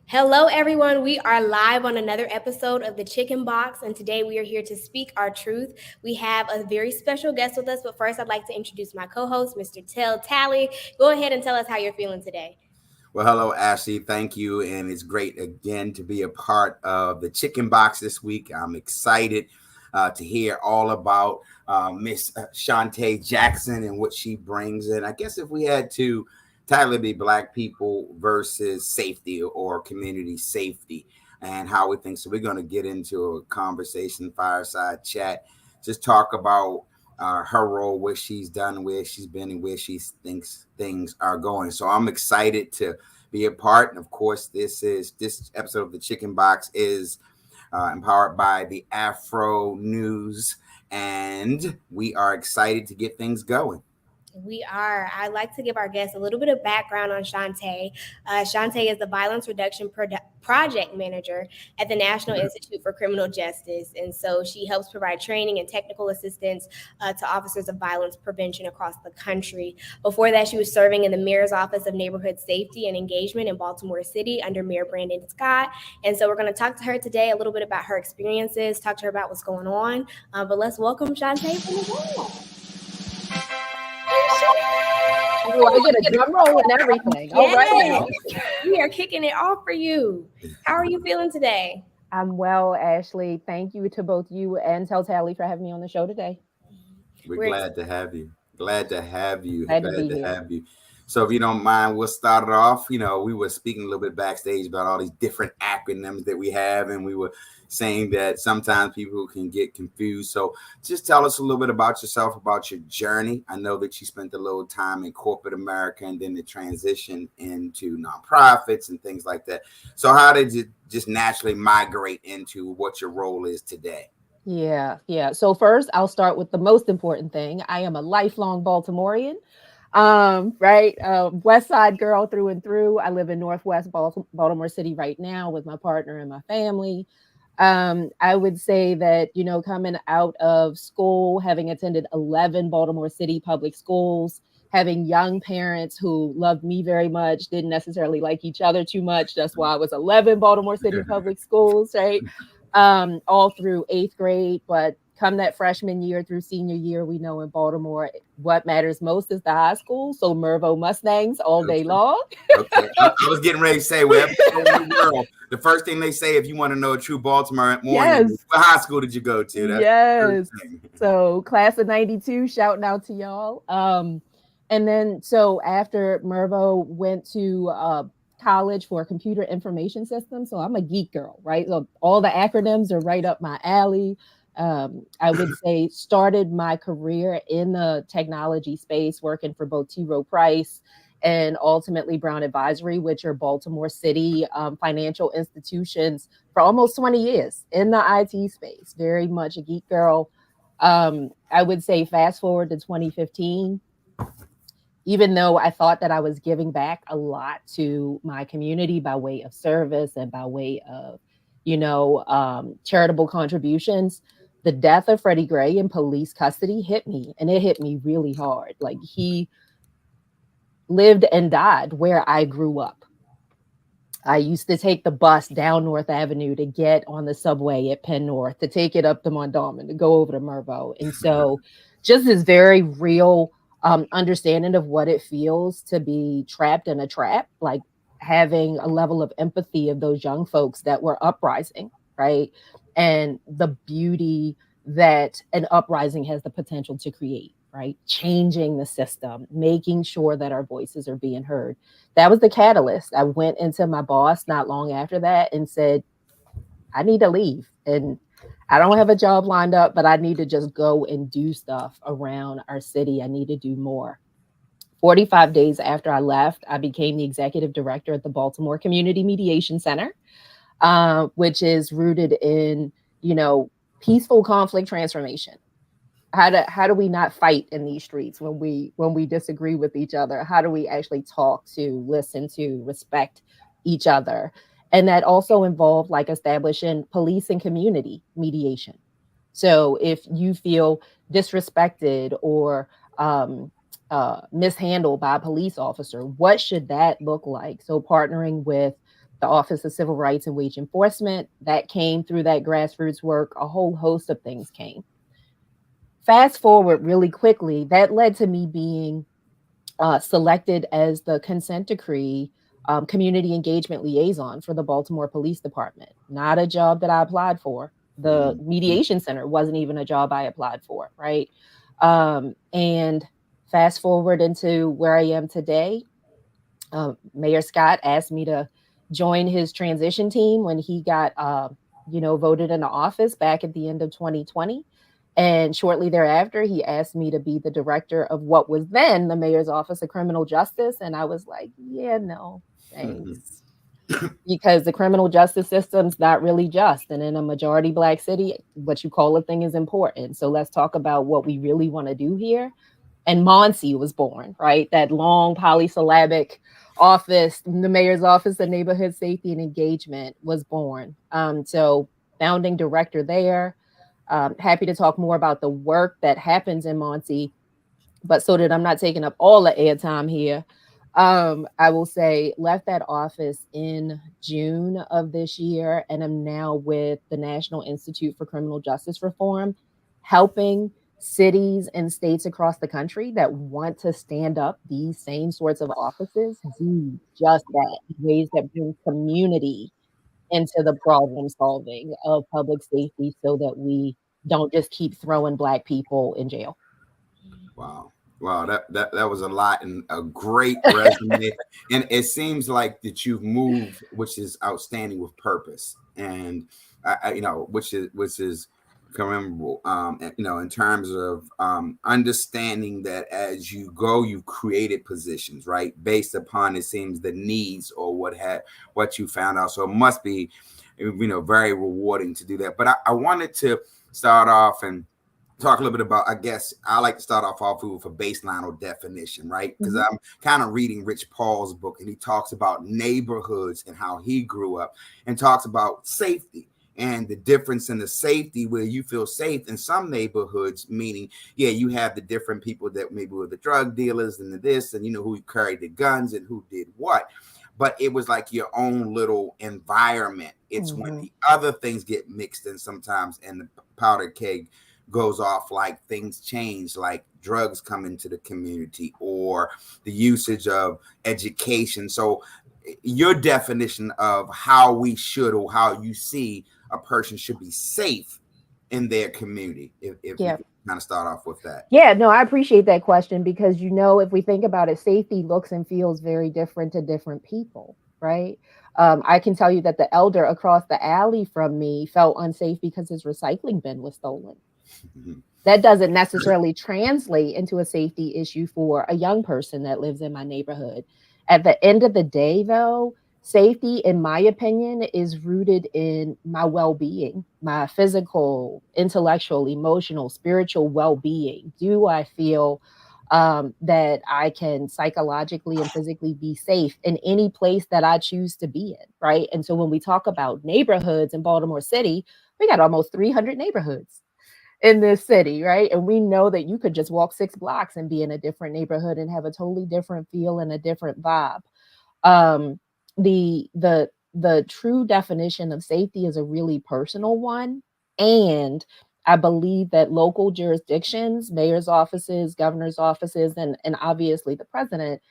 Hello, everyone. We are live on another episode of the Chicken Box, and today we are here to speak our truth. We have a very special guest with us, but first, I'd like to introduce my co host, Mr. Tell Tally. Go ahead and tell us how you're feeling today. Well, hello, Ashley. Thank you. And it's great again to be a part of the Chicken Box this week. I'm excited to hear all about Miss Shantay Jackson and what she brings. And I guess if we had to title it be Black people versus safety or community safety and how we think. So we're going to get into a conversation, fireside chat, just talk about her role, what she's done, where she's been, and where she thinks things are going. So I'm excited to be a part. And of course, this episode of the Chicken Box is empowered by the Afro News, and we are excited to get things going. We are. I'd like to give our guests a little bit of background on Shantay. Shantay is the Violence Reduction Project Manager at the National Institute for Criminal Justice. And so she helps provide training and technical assistance to officers of violence prevention across the country. Before that, she was serving in the Mayor's Office of Neighborhood Safety and Engagement in Baltimore City under Mayor Brandon Scott. And so we're going to talk to her today a little bit about her experiences, talk to her about what's going on. But let's welcome Shantay from the wall. I get a drum roll and everything. All right. We are kicking it off for you. How are you feeling today? I'm well, Ashley. Thank you to both you and Tell Tally for having me on the show today. We're glad to have you. Glad to have you. Glad to have you. So if you don't mind, we'll start it off. You know, we were speaking a little bit backstage about all these different acronyms that we have, and we were saying that sometimes people can get confused. So just tell us a little bit about yourself, about your journey. I know that you spent a little time in corporate America and then the transition into nonprofits and things like that. So how did you just naturally migrate into what your role is today? Yeah. So first, I'll start with the most important thing. I am a lifelong Baltimorean. West Side girl through and through. I live in Northwest Baltimore City right now with my partner and my family. I would say that, coming out of school, having attended 11 Baltimore City public schools, having young parents who loved me very much, didn't necessarily like each other too much. That's why I was 11 Baltimore City public schools, right? All through 8th grade. But come that freshman year through senior year, we know in Baltimore, what matters most is the high school. So Mervo Mustangs all day long. Okay. I was getting ready to say, wherever you go in the world, the first thing they say, if you want to know a true Baltimore morning, what high school did you go to? That's So class of 92, shouting out to y'all. And then, so after Mervo went to college for computer information systems. So I'm a geek girl, right? So all the acronyms are right up my alley. I would say started my career in the technology space, working for both T. Rowe Price and ultimately Brown Advisory, which are Baltimore City financial institutions for almost 20 years in the IT space. Very much a geek girl. I would say fast forward to 2015. Even though I thought that I was giving back a lot to my community by way of service and by way of, charitable contributions, the death of Freddie Gray in police custody hit me, and it hit me really hard. Like, he lived and died where I grew up. I used to take the bus down North Avenue to get on the subway at Penn North, to take it up to Mondawmin, to go over to Mervo. And so just this very real understanding of what it feels to be trapped in a trap, like having a level of empathy of those young folks that were uprising, right? And the beauty that an uprising has the potential to create, right? Changing the system, making sure that our voices are being heard. That was the catalyst. I went into my boss not long after that and said, I need to leave. And I don't have a job lined up, but I need to just go and do stuff around our city. I need to do more. 45 days after I left, I became the executive director at the Baltimore Community Mediation Center, which is rooted in, peaceful conflict transformation. How do we not fight in these streets when we disagree with each other? How do we actually talk to, listen to, respect each other? And that also involved like establishing police and community mediation. So if you feel disrespected or mishandled by a police officer, what should that look like? So partnering with the Office of Civil Rights and Wage Enforcement. That came through that grassroots work. A whole host of things came. Fast forward really quickly, that led to me being selected as the consent decree community engagement liaison for the Baltimore Police Department. Not a job that I applied for. The mediation center wasn't even a job I applied for, right? And fast forward into where I am today, Mayor Scott asked me to join his transition team when he got, voted into office back at the end of 2020. And shortly thereafter, he asked me to be the director of what was then the mayor's office of criminal justice. And I was like, yeah, no, thanks. Because the criminal justice system's not really just. And in a majority Black city, what you call a thing is important. So let's talk about what we really want to do here. And Monsi was born, right? That long polysyllabic office, the mayor's office of neighborhood safety and engagement was born. So founding director there. Happy to talk more about the work that happens in Monsi, but so that I'm not taking up all the airtime here, I will say left that office in June of this year, and I'm now with the National Institute for Criminal Justice Reform, helping cities and states across the country that want to stand up these same sorts of offices do just that in ways that bring community into the problem solving of public safety so that we don't just keep throwing Black people in jail. Wow. Wow, that was a lot and a great resume. And it seems like that you've moved, which is outstanding, with purpose. And which is commendable. In terms of understanding that as you go, you've created positions, right, based upon, it seems, the needs or what you found out. So it must be, very rewarding to do that. But I wanted to start off and talk a little bit about, I guess I like to start off with a baseline or definition, right? Because I'm kind of reading Rich Paul's book, and he talks about neighborhoods and how he grew up, and talks about safety and the difference in the safety where you feel safe in some neighborhoods, meaning, you have the different people that maybe were the drug dealers and the this, and who carried the guns and who did what. But it was like your own little environment. It's when the other things get mixed in sometimes, and the powder keg goes off, like things change, like drugs come into the community or the usage of education. So your definition of how we should, or how you see a person should be safe in their community, if you kind of start off with that. Yeah, no, I appreciate that question, because, if we think about it, safety looks and feels very different to different people, right? I can tell you that the elder across the alley from me felt unsafe because his recycling bin was stolen. That doesn't necessarily translate into a safety issue for a young person that lives in my neighborhood. At the end of the day, though, safety, in my opinion, is rooted in my well-being, my physical, intellectual, emotional, spiritual well-being. Do I feel that I can psychologically and physically be safe in any place that I choose to be in, right? And so when we talk about neighborhoods in Baltimore City, we got almost 300 neighborhoods in this city, right? And we know that you could just walk 6 blocks and be in a different neighborhood and have a totally different feel and a different vibe. The true definition of safety is a really personal one, and I believe that local jurisdictions, mayor's offices, governor's offices, and obviously the president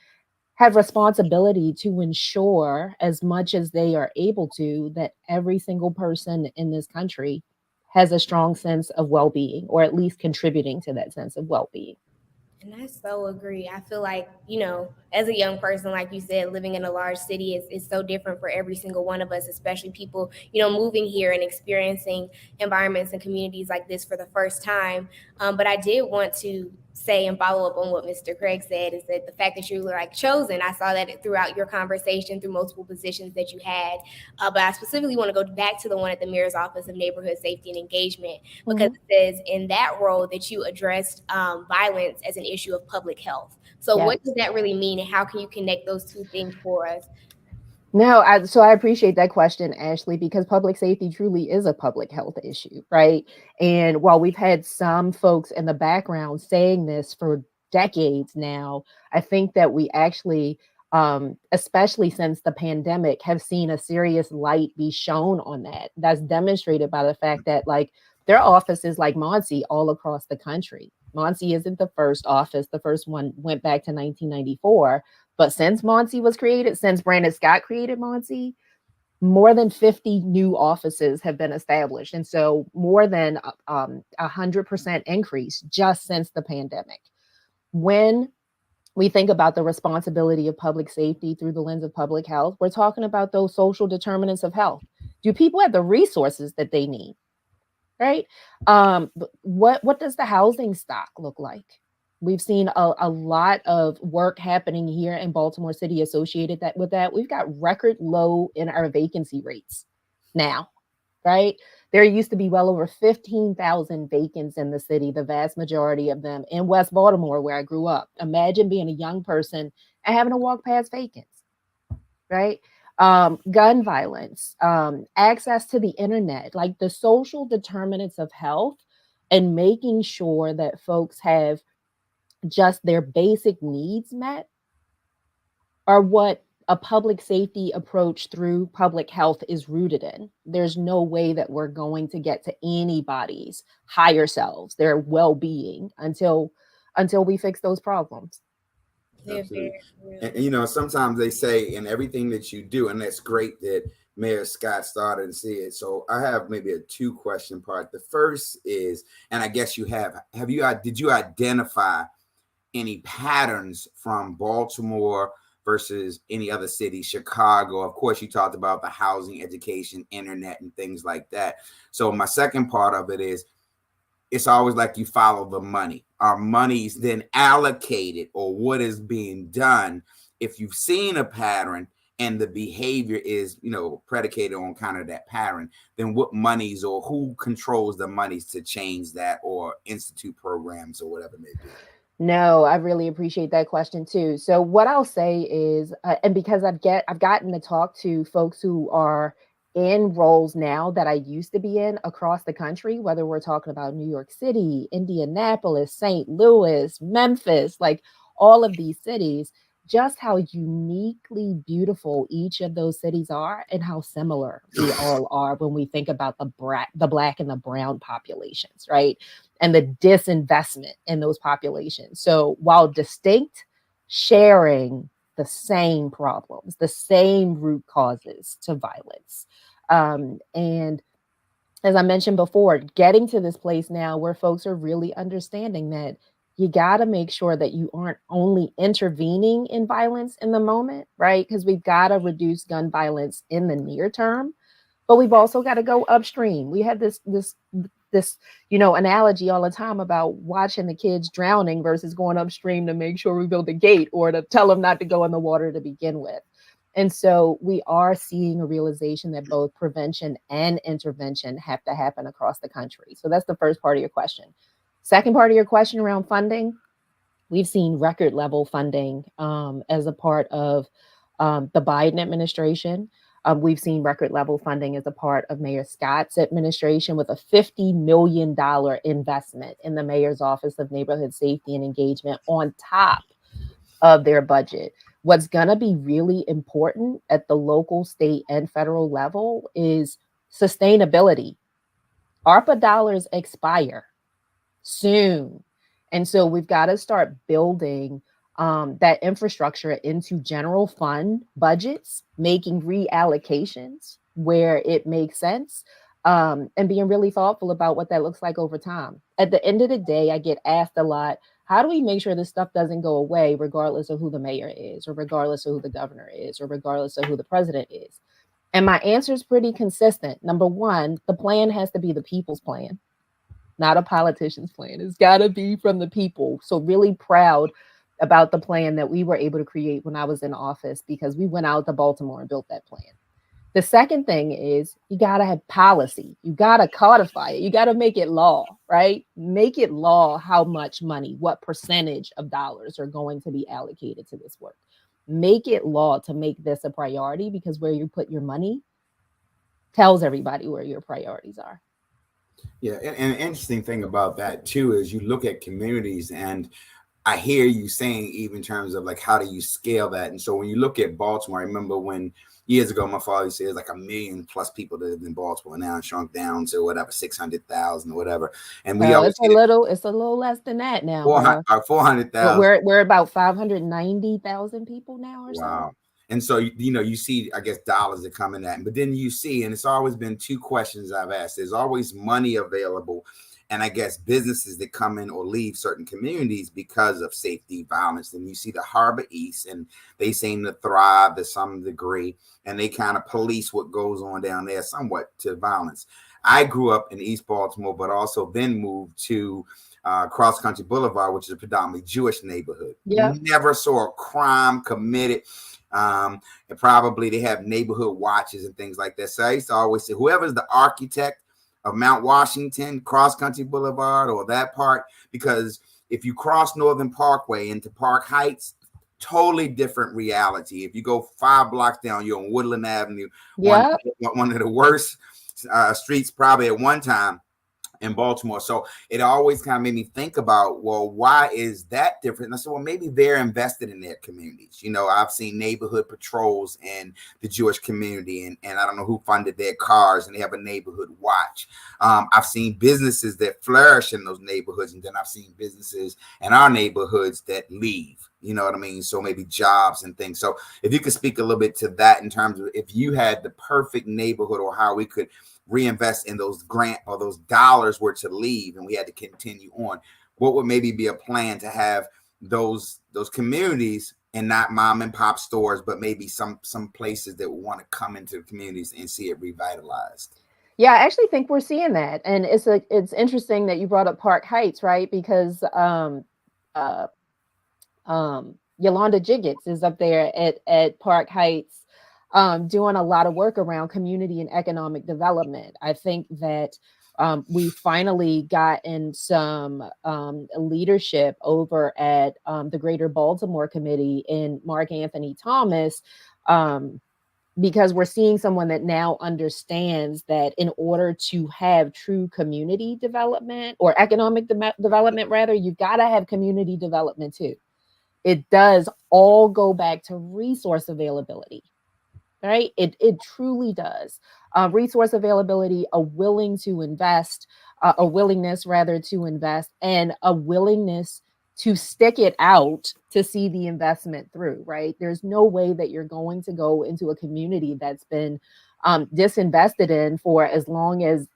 have responsibility to ensure, as much as they are able to, that every single person in this country has a strong sense of well-being, or at least contributing to that sense of well-being. And I so agree. I feel like, as a young person, like you said, living in a large city is so different for every single one of us, especially people, moving here and experiencing environments and communities like this for the first time. But I did want to say and follow up on what Mr. Craig said, is that the fact that you were chosen, I saw that throughout your conversation through multiple positions that you had. But I specifically want to go back to the one at the Mayor's Office of Neighborhood Safety and Engagement, because it says in that role that you addressed violence as an issue of public health. So what does that really mean, and how can you connect those two things for us? No, I appreciate that question, Ashley, because public safety truly is a public health issue, right? And while we've had some folks in the background saying this for decades now, I think that we actually especially since the pandemic, have seen a serious light be shown on that. That's demonstrated by the fact that like there are offices like Monty all across the country. Monty isn't the first office. The first one went back to 1994. But since Monty was created, since Brandon Scott created Monty, more than 50 new offices have been established. And so more than 100% increase just since the pandemic. When we think about the responsibility of public safety through the lens of public health, we're talking about those social determinants of health. Do people have the resources that they need? Right? What does the housing stock look like? We've seen a lot of work happening here in Baltimore City associated that with that. We've got record low in our vacancy rates now, right? There used to be well over 15,000 vacants in the city, the vast majority of them in West Baltimore, where I grew up. Imagine being a young person and having to walk past vacants, right? Gun violence, access to the internet, like the social determinants of health, and making sure that folks have just their basic needs met are what a public safety approach through public health is rooted in. There's no way that we're going to get to anybody's higher selves, their well-being until we fix those problems. Absolutely. And you know, sometimes they say in everything that you do, and that's great that Mayor Scott started and see it. So I have maybe a 2-question part. The first is, and I guess you did you identify any patterns from Baltimore versus any other city, Chicago? Of course, you talked about the housing, education, internet, and things like that. So my second part of it is, it's always like you follow the money. Are monies then allocated, or what is being done? If you've seen a pattern and the behavior is, you know, predicated on kind of that pattern, then what monies or who controls the monies to change that or institute programs or whatever it may be? No, I really appreciate that question too. So what I'll say is, and because I've gotten to talk to folks who are in roles now that I used to be in across the country, whether we're talking about New York City, Indianapolis, St. Louis, Memphis, like all of these cities, just how uniquely beautiful each of those cities are and how similar we all are when we think about the black and the brown populations, right? And the disinvestment in those populations. So while distinct, sharing the same problems, the same root causes to violence. And as I mentioned before, getting to this place now where folks are really understanding that you got to make sure that you aren't only intervening in violence in the moment, right? Because we've got to reduce gun violence in the near term, but we've also got to go upstream. We have this analogy all the time about watching the kids drowning versus going upstream to make sure we build a gate or to tell them not to go in the water to begin with. And so we are seeing a realization that both prevention and intervention have to happen across the country. So that's the first part of your question. Second part of your question around funding, we've seen record level funding as a part of the Biden administration. We've seen record level funding as a part of Mayor Scott's administration with a $50 million investment in the Mayor's Office of Neighborhood Safety and Engagement on top of their budget. What's going to be really important at the local, state, and federal level is sustainability. ARPA dollars expire soon. And so we've got to start building that infrastructure into general fund budgets, making reallocations where it makes sense, and being really thoughtful about what that looks like over time. At the end of the day, I get asked a lot, how do we make sure this stuff doesn't go away regardless of who the mayor is, or regardless of who the governor is, or regardless of who the president is? And my answer is pretty consistent. Number one, the plan has to be the people's plan, not a politician's plan. It's got to be from the people. So really proud about the plan that we were able to create when I was in office, because we went out to Baltimore and built that plan. The second thing is you got to have policy. You got to codify it. You got to make it law, right? Make it law how much money, what percentage of dollars are going to be allocated to this work. Make it law to make this a priority, because where you put your money tells everybody where your priorities are. Yeah, and an interesting thing about that too is you look at communities, and I hear you saying, even in terms of like, how do you scale that? And so when you look at Baltimore, I remember when years ago, my father said like 1 million+ people that live in Baltimore. Now it's shrunk down to whatever, 600,000 or whatever. And we Well, always get it's a little less than that now, 400, bro. But 400,000. we're about 590,000 people now or so. Wow. And so, you see, I guess, dollars that come in that. But then you see, and it's always been two questions I've asked. There's always money available. And I guess businesses that come in or leave certain communities because of safety, violence. And you see the Harbor East, and they seem to thrive to some degree. And they kind of police what goes on down there somewhat to violence. I grew up in East Baltimore, but also then moved to Cross Country Boulevard, which is a predominantly Jewish neighborhood. Yeah. Never saw a crime committed. And probably they have neighborhood watches and things like that. So I used to always say, whoever's the architect of Mount Washington, Cross Country Boulevard, or that part, because if you cross Northern Parkway into Park Heights, totally different reality. If you go 5 blocks down, you're on Woodland Avenue, Yeah. one of the worst streets probably at one time in Baltimore. So it always kind of made me think about, well, why is that different? And I said, well, maybe they're invested in their communities. I've seen neighborhood patrols in the Jewish community, and I don't know who funded their cars, and they have a neighborhood watch. I've seen businesses that flourish in those neighborhoods, and then I've seen businesses in our neighborhoods that leave. You know what I mean? So maybe jobs and things. So if you could speak a little bit to that in terms of if you had the perfect neighborhood, or how we could reinvest in those grant or those dollars were to leave and we had to continue on, what would maybe be a plan to have those communities, and not mom and pop stores, but maybe some places that want to come into the communities and see it revitalized? Yeah, I actually think we're seeing that. And it's interesting that you brought up Park Heights, right? Because uh Yolanda Jiggets is up there at Park Heights, doing a lot of work around community and economic development. I think that we finally gotten some leadership over at the Greater Baltimore Committee in Mark Anthony Thomas, because we're seeing someone that now understands that in order to have true community development, or economic development rather, you've got to have community development too. It does all go back to resource availability, right? It truly does. Resource availability, a willingness rather to invest, and a willingness to stick it out to see the investment through, right? There's no way that you're going to go into a community that's been disinvested in for as long as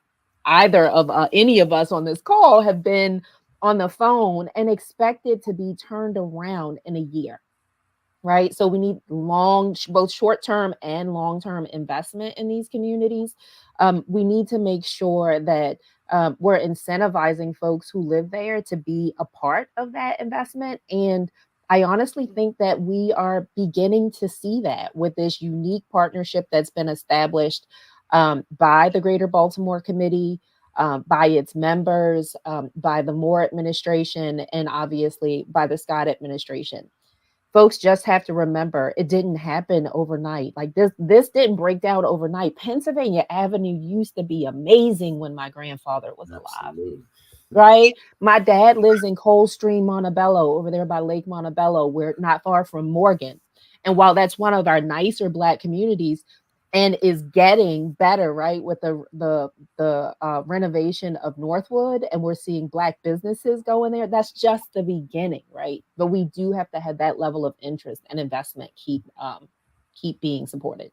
either of any of us on this call have been on the phone, and expect it to be turned around in a year, right? So we need both short-term and long-term investment in these communities. We need to make sure that we're incentivizing folks who live there to be a part of that investment. And I honestly think that we are beginning to see that with this unique partnership that's been established by the Greater Baltimore Committee, by its members, by the Moore administration, and obviously by the Scott administration. Folks just have to remember, it didn't happen overnight. Like this didn't break down overnight. Pennsylvania Avenue used to be amazing when my grandfather was alive. Absolutely. Right? My dad lives in Coldstream, Montebello, over there by Lake Montebello, where not far from Morgan. And while that's one of our nicer Black communities and is getting better, right, with the renovation of Northwood, and we're seeing Black businesses go in there, that's just the beginning, right? But we do have to have that level of interest and investment keep being supported.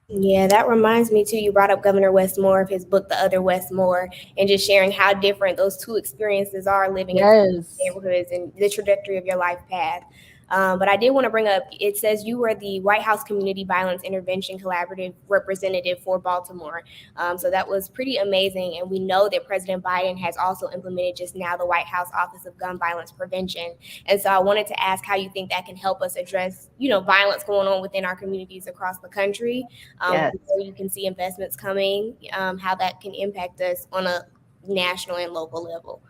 Yeah, that reminds me too. You brought up Governor Westmore of his book, The Other Westmore, and just sharing how different those two experiences are living in Yes. neighborhoods and the trajectory of your life path. But I did want to bring up, it says you were the White House Community Violence Intervention Collaborative representative for Baltimore. So that was pretty amazing. And we know that President Biden has also implemented just now the White House Office of Gun Violence Prevention. And so I wanted to ask how you think that can help us address, violence going on within our communities across the country. Yes. Where you can see investments coming, how that can impact us on a national and local level.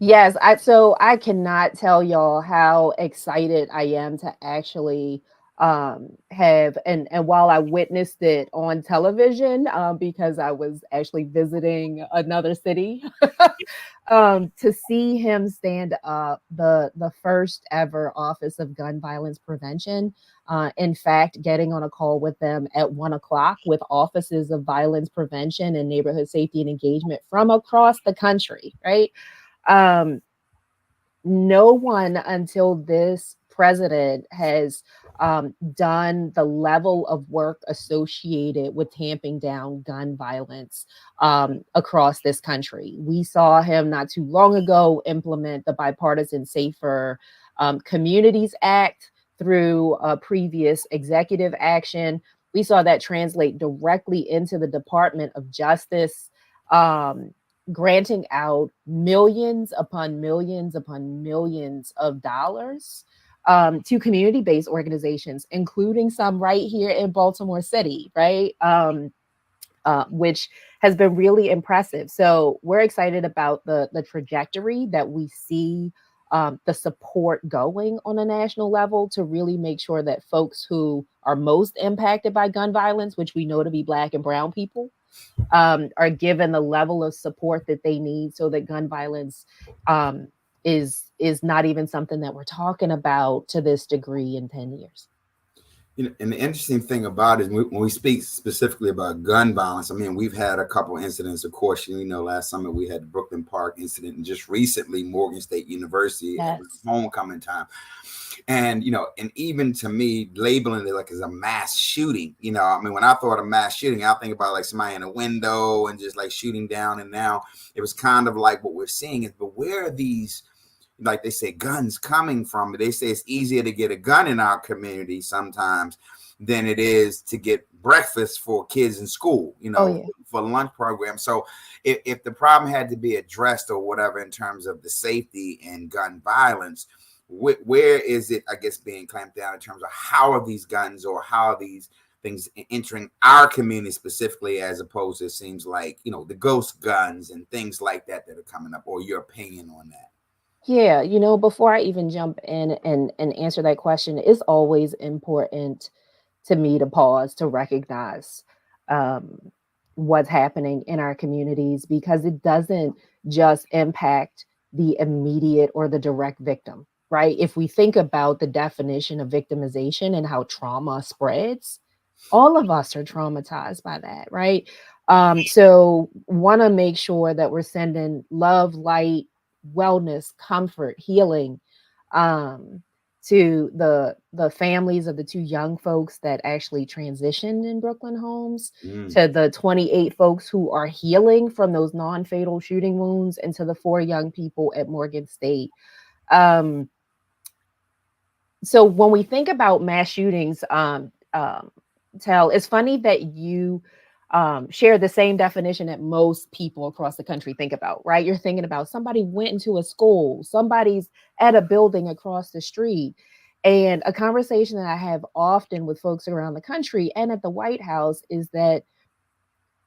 Yes, so I cannot tell y'all how excited I am to actually have and while I witnessed it on television, because I was actually visiting another city, to see him stand up, the first ever Office of Gun Violence Prevention, in fact, getting on a call with them at 1 o'clock with offices of violence prevention and neighborhood safety and engagement from across the country, right? Um, no one until this president has done the level of work associated with tamping down gun violence across this country. We saw him not too long ago implement the Bipartisan Safer Communities Act through a previous executive action. We saw that translate directly into the Department of Justice. Granting out millions upon millions upon millions of dollars to community-based organizations, including some right here in Baltimore City, right? Which has been really impressive. So we're excited about the trajectory that we see, the support going on a national level to really make sure that folks who are most impacted by gun violence, which we know to be Black and brown people, are given the level of support that they need so that gun violence is not even something that we're talking about to this degree in 10 years. You know, and the interesting thing about it is when we speak specifically about gun violence, I mean, we've had a couple incidents. Of course, you know, last summer we had the Brooklyn Park incident, and just recently Morgan State University at homecoming time. And, you know, and even to me, labeling it like as a mass shooting, you know, I mean, when I thought of mass shooting, I think about like somebody in a window and just like shooting down. And now it was kind of like what we're seeing is, but where are these, like they say, guns coming from? They say it's easier to get a gun in our community sometimes than it is to get breakfast for kids in school, you know, for lunch program. So if the problem had to be addressed or whatever in terms of the safety and gun violence, where is it, I guess, being clamped down in terms of how are these guns or how are these things entering our community specifically, as opposed to, it seems like, you know, the ghost guns and things like that that are coming up, or your opinion on that? Yeah, you know, before I even jump in and answer that question, it's always important to me to pause to recognize um, what's happening in our communities, because it doesn't just impact the immediate or the direct victim, right? If we think about the definition of victimization and how trauma spreads, all of us are traumatized by that, right? So want to make sure that we're sending love, light, wellness, comfort, healing, um, to the families of the two young folks that actually transitioned in Brooklyn homes, to the 28 folks who are healing from those non-fatal shooting wounds, and to the 4 young people at Morgan State. So when we think about mass shootings, Tell, it's funny that you share the same definition that most people across the country think about, right? You're thinking about somebody went into a school, somebody's at a building across the street. And a conversation that I have often with folks around the country and at the White House is that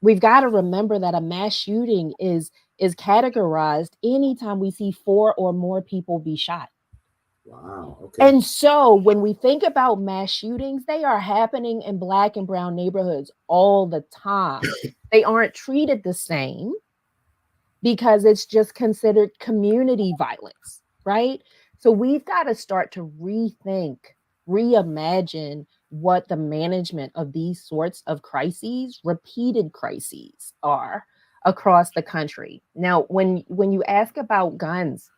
we've got to remember that a mass shooting is categorized anytime we see 4 or more people be shot. Wow. Okay. And so when we think about mass shootings, they are happening in Black and brown neighborhoods all the time. They aren't treated the same because it's just considered community violence, right? So we've got to start to rethink, reimagine what the management of these sorts of crises, repeated crises, are across the country. Now, when you ask about guns,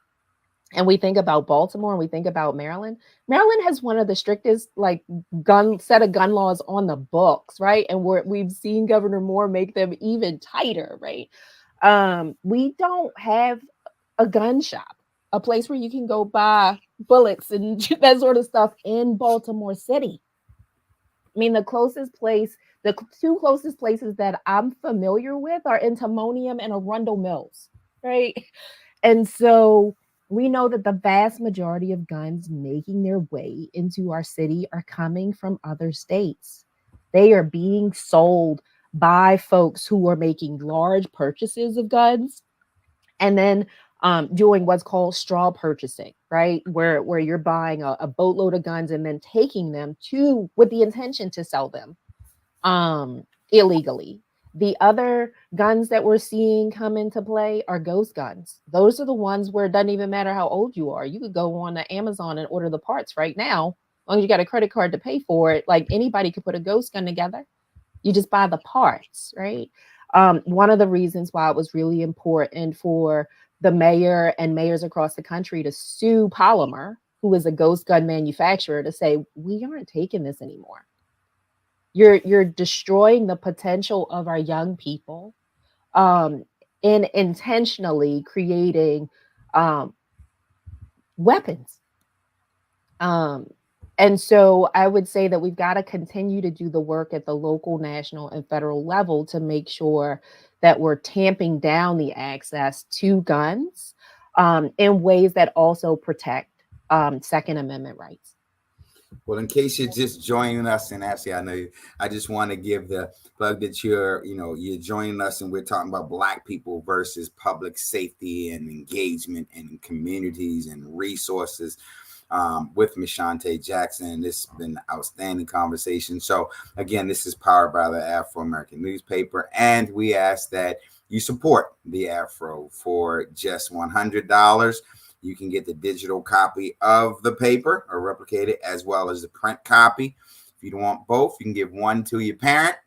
and we think about Baltimore and we think about Maryland, Maryland has one of the strictest like set of gun laws on the books, right? And we've seen Governor Moore make them even tighter, right? We don't have a gun shop, a place where you can go buy bullets and that sort of stuff in Baltimore City. I mean, the two closest places that I'm familiar with are in Timonium and Arundel Mills, right? And so we know that the vast majority of guns making their way into our city are coming from other states. They are being sold by folks who are making large purchases of guns and then doing what's called straw purchasing, right? Where you're buying a boatload of guns and then taking them to with the intention to sell them illegally. The other guns that we're seeing come into play are ghost guns. Those are the ones where it doesn't even matter how old you are. You could go on to Amazon and order the parts right now. As long as you got a credit card to pay for it, like anybody could put a ghost gun together. You just buy the parts, right? One of the reasons why it was really important for the mayor and mayors across the country to sue Polymer, who is a ghost gun manufacturer, to say, we aren't taking this anymore. You're destroying the potential of our young people, um, in intentionally creating weapons. Um, and so I would say that we've got to continue to do the work at the local, national, and federal level to make sure that we're tamping down the access to guns in ways that also protect Second Amendment rights. Well, in case you're just joining us, and actually, I know I just want to give the plug that you're joining us, and we're talking about Black people versus public safety and engagement and communities and resources with Ms. Shantay Jackson. This has been an outstanding conversation. So again, this is powered by the Afro-American newspaper, and we ask that you support the Afro for just $100. You can get the digital copy of the paper or replicate it, as well as the print copy. If you don't want both, you can give one to your parent,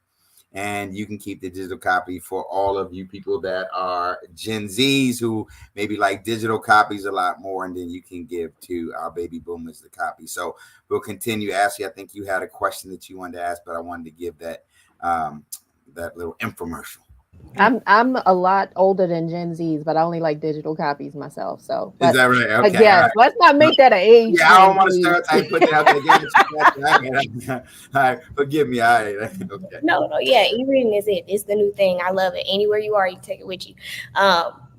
and you can keep the digital copy for all of you people that are Gen Zs who maybe like digital copies a lot more, and then you can give to our baby boomers the copy. So we'll continue. Ashley, I think you had a question that you wanted to ask, but I wanted to give that that little infomercial. I'm a lot older than Gen Zs, but I only like digital copies myself. So, Is that right? but Okay. yes, Right. let's not make that an age. Yeah, I don't want to stereotype, put that out there. All right, forgive me. All right. Okay. No, yeah, e-reading is it. It's the new thing. I love it. Anywhere you are, you can take it with you.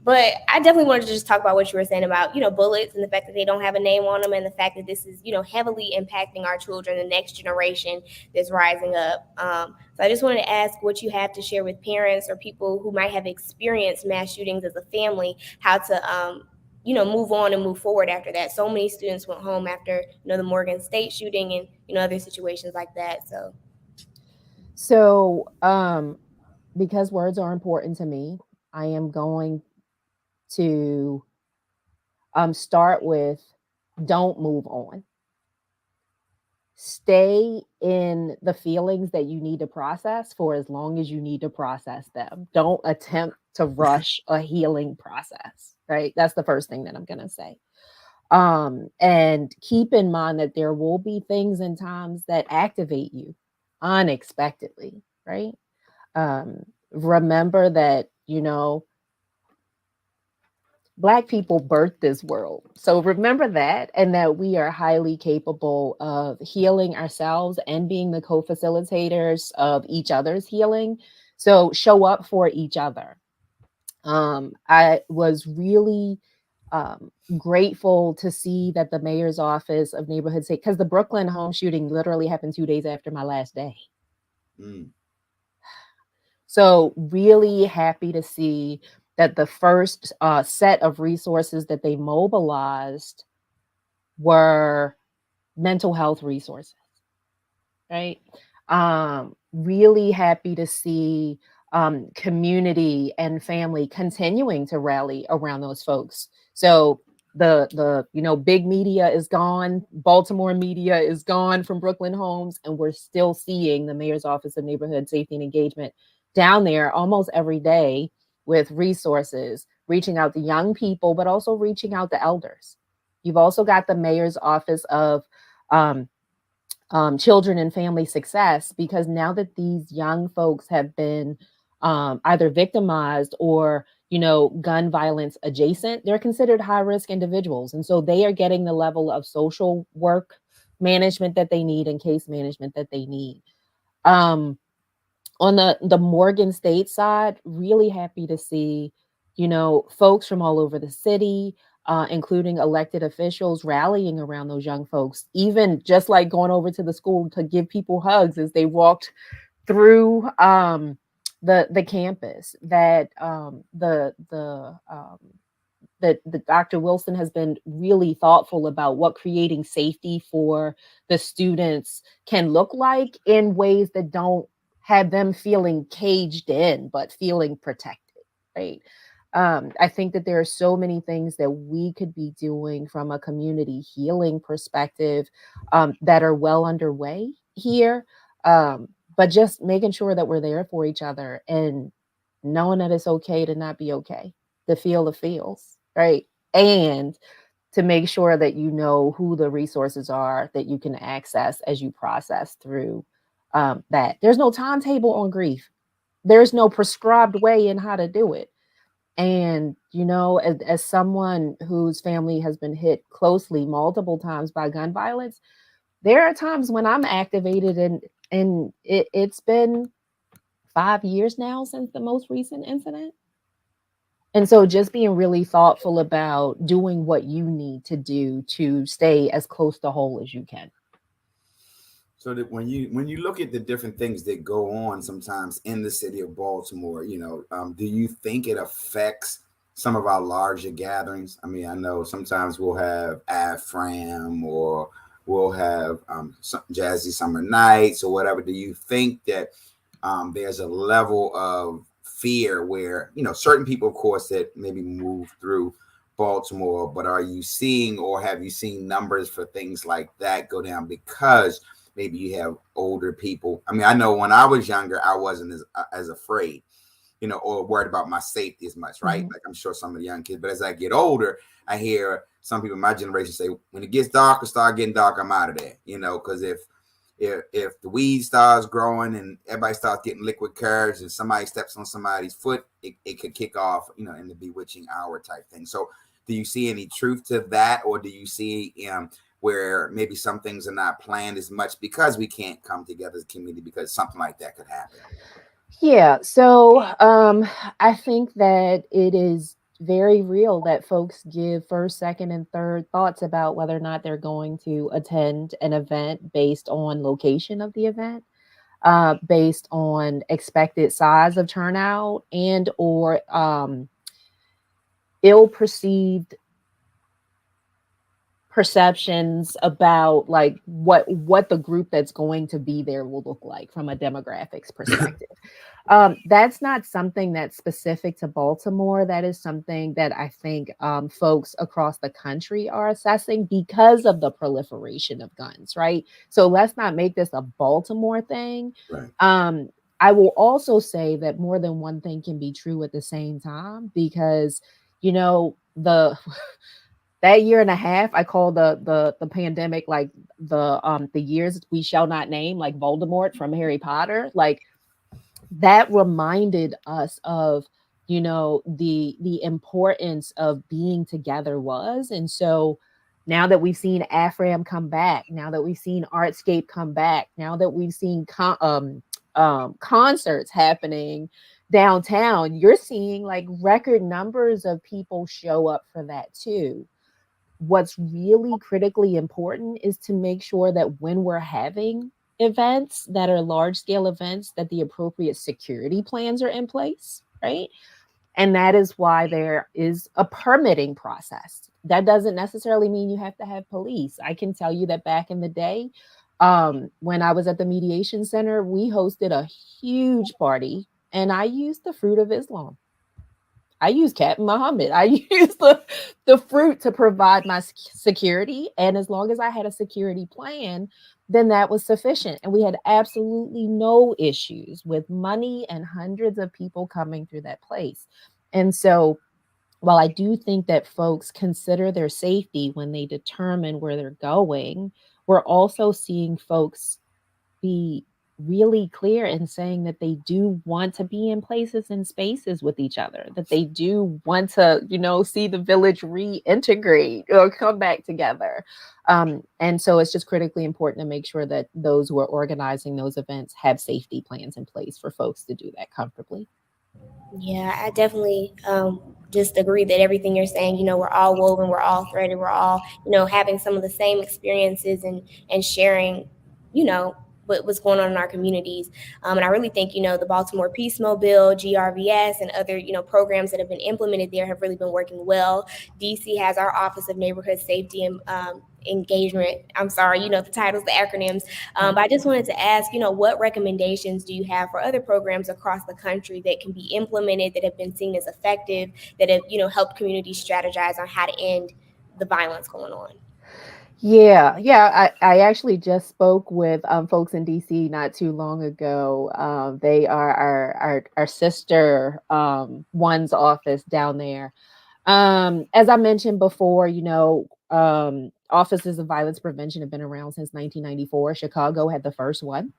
But I definitely wanted to just talk about what you were saying about, bullets and the fact that they don't have a name on them, and the fact that this is, heavily impacting our children, the next generation that's rising up. So I just wanted to ask what you have to share with parents or people who might have experienced mass shootings as a family, how to, move on and move forward after that. So many students went home after, the Morgan State shooting and, other situations like that. So, because words are important to me, I am going to start with don't move on. Stay in the feelings that you need to process for as long as you need to process them. Don't attempt to rush a healing process, right? That's the first thing that I'm going to say. And keep in mind that there will be things and times that activate you unexpectedly, right? Remember that, Black people birthed this world. So remember that, and that we are highly capable of healing ourselves and being the co-facilitators of each other's healing. So show up for each other. I was really grateful to see that the mayor's office of neighborhood safety, because the Brooklyn home shooting literally happened 2 days after my last day. So really happy to see that the first set of resources that they mobilized were mental health resources, right? Really happy to see community and family continuing to rally around those folks. So the big media is gone, Baltimore media is gone from Brooklyn Homes, and we're still seeing the mayor's office of neighborhood safety and engagement down there almost every day with resources, reaching out to young people, but also reaching out to elders. You've also got the mayor's office of children and family success, because now that these young folks have been either victimized or gun violence adjacent, they're considered high risk individuals, and so they are getting the level of social work management that they need and case management that they need. On the Morgan State side, really happy to see folks from all over the city, including elected officials, rallying around those young folks, even just like going over to the school to give people hugs as they walked through the campus. That the that the Dr. Wilson has been really thoughtful about what creating safety for the students can look like in ways that don't have them feeling caged in, but feeling protected, right? I think that there are so many things that we could be doing from a community healing perspective that are well underway here. But just making sure that we're there for each other and knowing that it's okay to not be okay, to feel the feels, right? And to make sure that you know who the resources are that you can access as you process through that. There's no timetable on grief. There's no prescribed way in how to do it. And, you know, as someone whose family has been hit closely multiple times by gun violence, there are times when I'm activated and it's been 5 years now since the most recent incident. And so just being really thoughtful about doing what you need to do to stay as close to whole as you can. So that when you look at the different things that go on sometimes in the city of Baltimore, do you think it affects some of our larger gatherings? I mean, I know sometimes we'll have AFRAM or we'll have some Jazzy Summer Nights or whatever. Do you think that there's a level of fear where, certain people, of course, that maybe move through Baltimore, but are you seeing or have you seen numbers for things like that go down because maybe you have older people? I mean, I know when I was younger, I wasn't as afraid, or worried about my safety as much, right? Like I'm sure some of the young kids, but as I get older, I hear some people in my generation say, when it gets dark or start getting dark, I'm out of there, because if the weed starts growing and everybody starts getting liquid courage and somebody steps on somebody's foot, it could kick off, in the bewitching hour type thing. So do you see any truth to that? Or do you see where maybe some things are not planned as much because we can't come together as a community because something like that could happen? Yeah. So I think that it is very real that folks give first, second, and third thoughts about whether or not they're going to attend an event based on location of the event, based on expected size of turnout, and or ill perceived perceptions about like what the group that's going to be there will look like from a demographics perspective. That's not something that's specific to Baltimore. That is something that I think folks across the country are assessing because of the proliferation of guns, right? So let's not make this a Baltimore thing. Right. I will also say that more than one thing can be true at the same time because, the that year and a half, I call the pandemic like the years we shall not name, like Voldemort from Harry Potter. Like that reminded us of, the importance of being together was. And so now that we've seen AFRAM come back, now that we've seen Artscape come back, now that we've seen concerts happening downtown, you're seeing like record numbers of people show up for that too. What's really critically important is to make sure that when we're having events that are large scale events, that the appropriate security plans are in place, right? And that is why there is a permitting process. That doesn't necessarily mean you have to have police. I can tell you that back in the day, when I was at the mediation center, we hosted a huge party and I used the fruit of Islam. I use Captain Muhammad. I use the fruit to provide my security. And as long as I had a security plan, then that was sufficient. And we had absolutely no issues with money and hundreds of people coming through that place. And so while I do think that folks consider their safety when they determine where they're going, we're also seeing folks be really clear in saying that they do want to be in places and spaces with each other, that they do want to, see the village reintegrate or come back together. And so it's just critically important to make sure that those who are organizing those events have safety plans in place for folks to do that comfortably. Yeah, I definitely just agree that everything you're saying, we're all woven, we're all threaded, we're all, having some of the same experiences and sharing, you know, what's going on in our communities. And I really think, the Baltimore Peace Mobile, GRVS, and other, programs that have been implemented there have really been working well. DC has our Office of Neighborhood Safety and Engagement. I'm sorry, the titles, the acronyms. But I just wanted to ask, what recommendations do you have for other programs across the country that can be implemented, that have been seen as effective, that have, helped communities strategize on how to end the violence going on? Yeah. I actually just spoke with folks in DC not too long ago. They are our sister one's office down there. As I mentioned before, offices of violence prevention have been around since 1994. Chicago had the first one.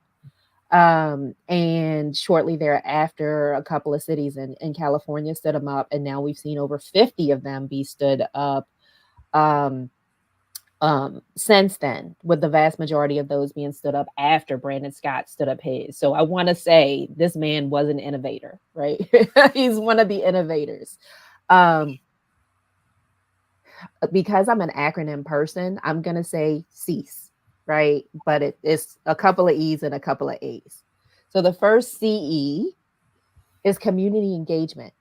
And shortly thereafter, a couple of cities in California stood them up, and now we've seen over 50 of them be stood up. Um, since then, with the vast majority of those being stood up after Brandon Scott stood up his. So I want to say this man was an innovator, right? He's one of the innovators. Um, because I'm an acronym person, I'm going to say CEASE, right? But it's a couple of E's and a couple of A's. So the first CE is community engagement.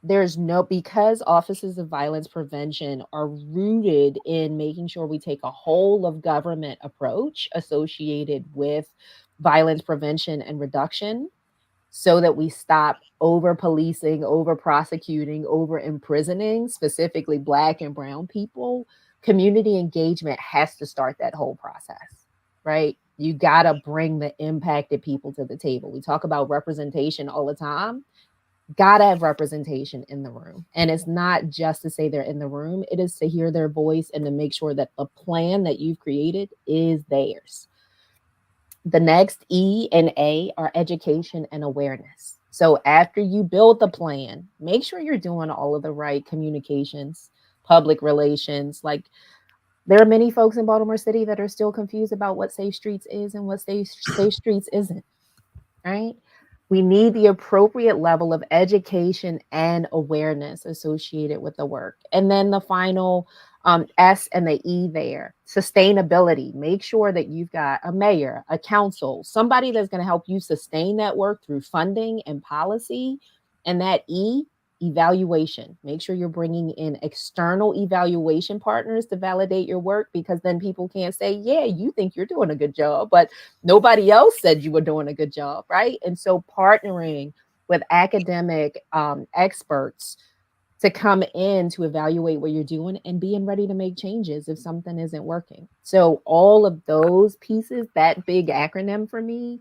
Because offices of violence prevention are rooted in making sure we take a whole of government approach associated with violence prevention and reduction, so that we stop over policing, over prosecuting, over imprisoning specifically Black and Brown people. Community engagement has to start that whole process, right? You got to bring the impacted people to the table. We talk about representation all the time. Got to have representation in the room. And it's not just to say they're in the room, it is to hear their voice and to make sure that the plan that you've created is theirs. The next E and A are education and awareness. So after you build the plan, make sure you're doing all of the right communications, public relations. Like, there are many folks in Baltimore City that are still confused about what Safe Streets is and what Safe Streets isn't, right? We need the appropriate level of education and awareness associated with the work. And then the final S and the E there, sustainability. Make sure that you've got a mayor, a council, somebody that's going to help you sustain that work through funding and policy. And that E, evaluation. Make sure you're bringing in external evaluation partners to validate your work, because then people can't say, yeah, you think you're doing a good job, but nobody else said you were doing a good job, right? And so partnering with academic experts to come in to evaluate what you're doing and being ready to make changes if something isn't working. So all of those pieces, that big acronym for me,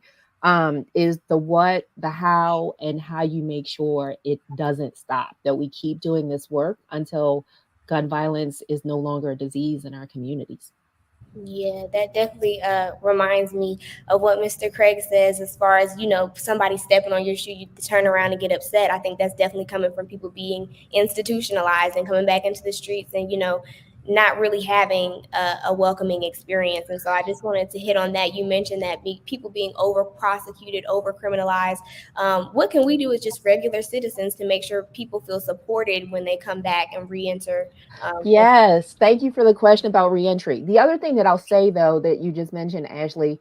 is the what, the how, and how you make sure it doesn't stop, that we keep doing this work until gun violence is no longer a disease in our communities. Yeah, that definitely reminds me of what Mr. Craig says, as far as, somebody stepping on your shoe, you turn around and get upset. I think that's definitely coming from people being institutionalized and coming back into the streets and, not really having a welcoming experience. And so I just wanted to hit on that. You mentioned that people being over prosecuted, over criminalized. What can we do as just regular citizens to make sure people feel supported when they come back and re-enter? Yes, thank you for the question about reentry. The other thing that I'll say, though, that you just mentioned, Ashley,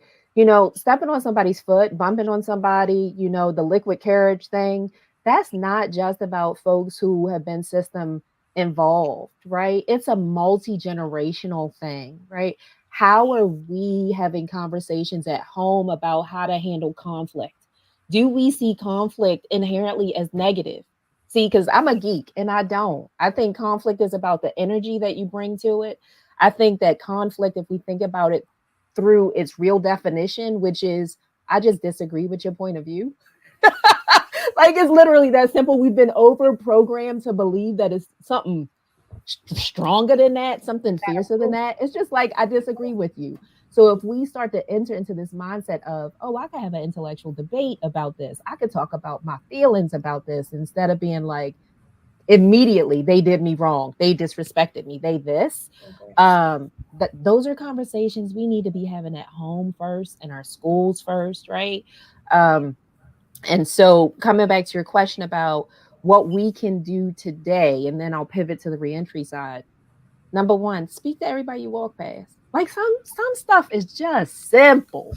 stepping on somebody's foot, bumping on somebody, the liquid carriage thing, that's not just about folks who have been system involved, right? It's a multi-generational thing, right? How are we having conversations at home about how to handle conflict? Do we see conflict inherently as negative? See, because I'm a geek and I don't. I think conflict is about the energy that you bring to it. I think that conflict, if we think about it through its real definition, which is, I just disagree with your point of view. Like, it's literally that simple. We've been over programmed to believe that it's something stronger than that, something fiercer than that. It's just like, I disagree with you. So if we start to enter into this mindset of, oh, I could have an intellectual debate about this, I could talk about my feelings about this, instead of being like, immediately they did me wrong, they disrespected me, they this, that those are conversations we need to be having at home first, in our schools first, right? And so coming back to your question about what we can do today, and then I'll pivot to the reentry side. Number one, speak to everybody you walk past. Like some stuff is just simple.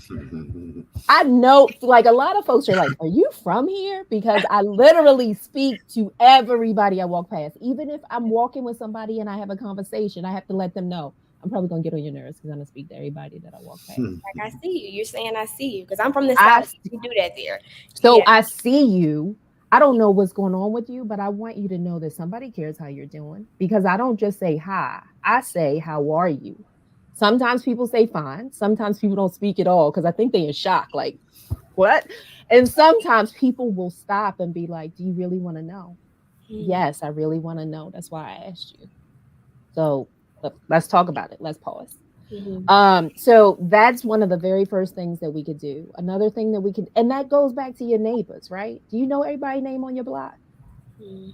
I know, like a lot of folks are like, "Are you from here?" Because I literally speak to everybody I walk past. Even if I'm walking with somebody and I have a conversation, I have to let them know I'm probably gonna get on your nerves because I'm gonna speak to everybody that I walk past. Like, I see you. You're saying I see you because I'm from the I South. We do that there. so Yeah. I see you. I don't know what's going on with you, but I want you to know that somebody cares how you're doing because I don't just say hi. I say, "How are you?" Sometimes people say fine. Sometimes people don't speak at all because I think they're in shock. Like, what? And sometimes people will stop and be like, "Do you really want to know?" Mm-hmm. Yes, I really want to know. That's why I asked you. So let's talk about it. Let's pause. So that's one of the very first things that we could do. Another thing that we could, and that goes back to your neighbors, right? Do you know everybody's name on your block? Mm-hmm.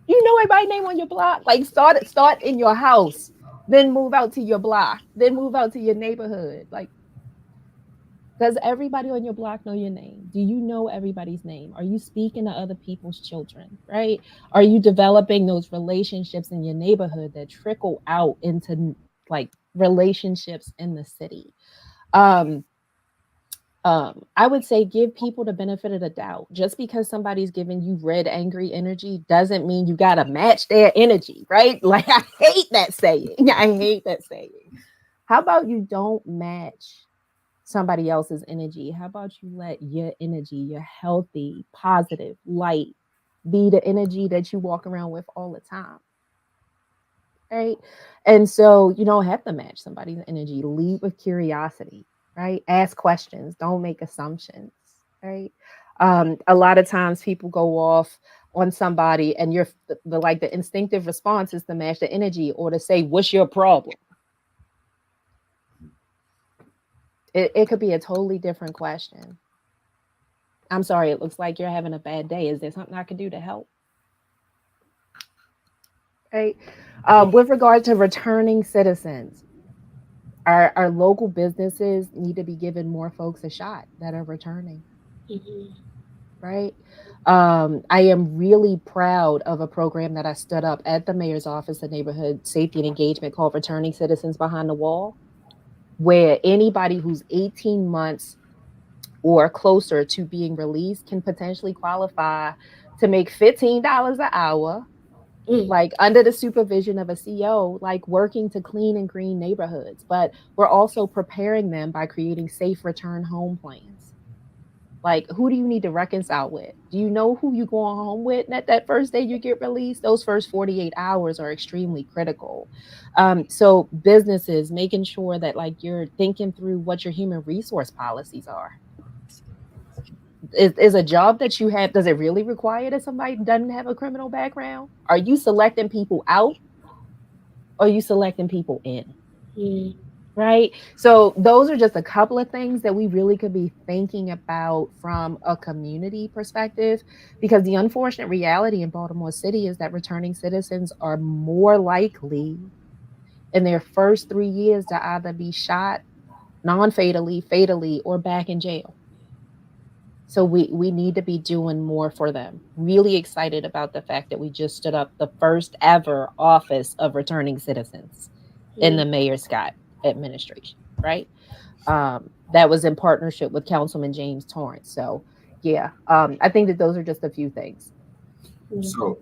You know everybody's name on your block. Like start in your house, then move out to your block, then move out to your neighborhood. Like, does everybody on your block know your name? Do you know everybody's name? Are you speaking to other people's children, right? Are you developing those relationships in your neighborhood that trickle out into like relationships in the city? Um, I would say give people the benefit of the doubt. Just because somebody's giving you red, angry energy doesn't mean you got to match their energy, right? Like, I hate that saying. I hate that saying. How about you don't match somebody else's energy? How about you let your energy, your healthy, positive, light, be the energy that you walk around with all the time? Right. And so you don't have to match somebody's energy. Lead with curiosity, right? Ask questions, don't make assumptions, right? A lot of times people go off on somebody and you're the instinctive response is to match the energy or to say, "What's your problem?" It could be a totally different question. "I'm sorry, it looks like you're having a bad day. Is there something I can do to help?" Right. With regard to returning citizens, our local businesses need to be giving more folks a shot that are returning, Mm-hmm. right? I am really proud of a program that I stood up at the mayor's office of neighborhood safety and engagement called Returning Citizens Behind the Wall, where anybody who's 18 months or closer to being released can potentially qualify to make $15 an hour, Mm-hmm. like under the supervision of a CO, like working to clean and green neighborhoods. But we're also preparing them by creating safe return home plans. Like, who do you need to reconcile with? Do you know who you going home with that first day you get released? Those first 48 hours are extremely critical. So businesses making sure that like you're thinking through what your human resource policies are. Is a job that you have, does it really require that somebody doesn't have a criminal background? Are you selecting people out or are you selecting people in? Right. So those are just a couple of things that we really could be thinking about from a community perspective, because the unfortunate reality in Baltimore City is that returning citizens are more likely in their first 3 years to either be shot non-fatally, fatally, or back in jail. So we need to be doing more for them. Really excited about the fact that we just stood up the first ever office of returning citizens in the Mayor Scott administration, right? That was in partnership with Councilman James Torrance. So yeah, I think that those are just a few things. So